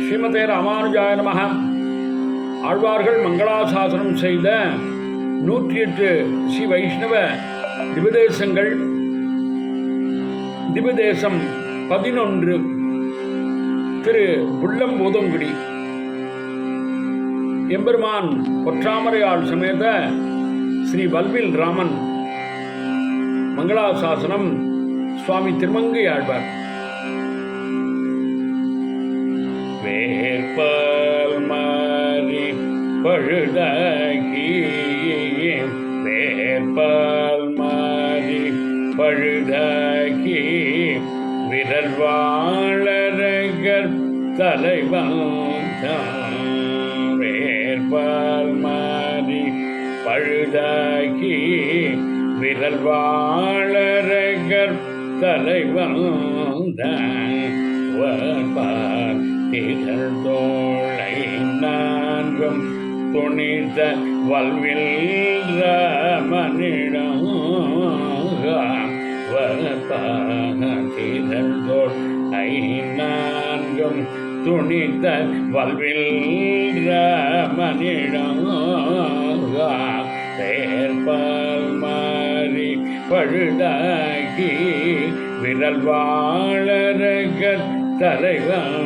ஸ்ரீமதே ராமானுஜாய நமஹ. ஆழ்வார்கள் மங்களாசாசனம் செய்த 108 ஸ்ரீ வைஷ்ணவ திவதேசங்கள். திவதேசம் 11 திரு புள்ளம்போதங்குடி எம்பெருமான் பொற்றாமரையாள் சமேத ஸ்ரீ வல்வில் ராமன் மங்களாசாசனம் சுவாமி திருமங்கை ஆழ்வார். வேற்பல் மாறி பழுதாகி வேற்பல் மாறி பழுதாகி விரல் வாழறகர் தலைவன் வேற்பல் மாறி பழுதாகி விரல் வாழறகர் தலைவன் திகழ் தோளை நான்கும் துணித்த வல்வில் ராமனிடம் திகழ் தோளை நான்கும் துணித்த வல்வில் ராமனிடம் வேற்பல் மாறி பழுதாகி விரல் வாழறகர் தலைவன்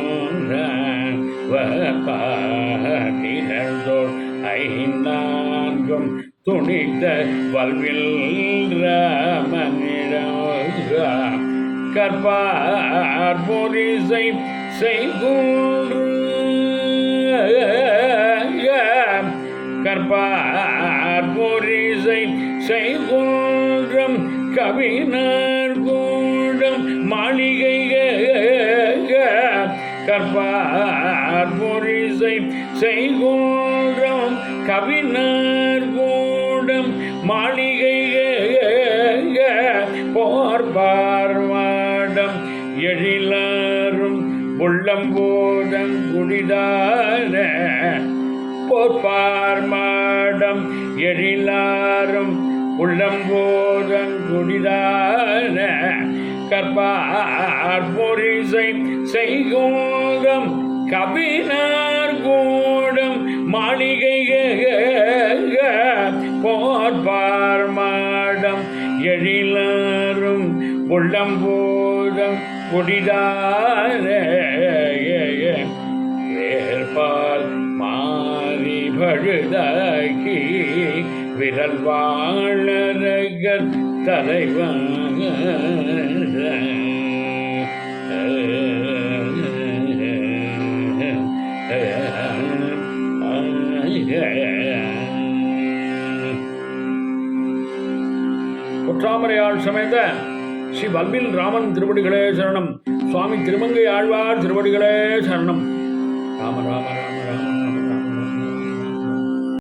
திகழ்ந்தோள் ஐநான்கும் துணித்த வல்வில் ராமனிடம் கற்பார் பொரிசை செய்கூன்று கற்பார் பொரிசை செய்கூன்றம் கவினார் கூடம் மாளிகை கற்பார் பொரிசை செய்கூன்றம் கவினார் கூடம் மாளிகை போர்பார்வாடம் எழிலாரும் உள்ளம்போதம் குடிதார போர்பார்மாடம் எழிலாரும் உள்ளம்போதம் குடிதார கற்பார் பொரிசை செய்கூடம் கவினார் கூடம் மாளிகை போர்பார்மாடம் எழிலாரும் உள்ளம்போதம் குடிதார வேற்பால் மாறி பழுதாகி விரல் வாழறகர் தலைவன் பொற்றாமரையாள் சமேத ஸ்ரீ வல்வில் ராமன் திருவடிகளே சரணம். சுவாமி திருமங்கை ஆழ்வார் திருவடிகளே சரணம். ராம ராம ராம ராம ராம.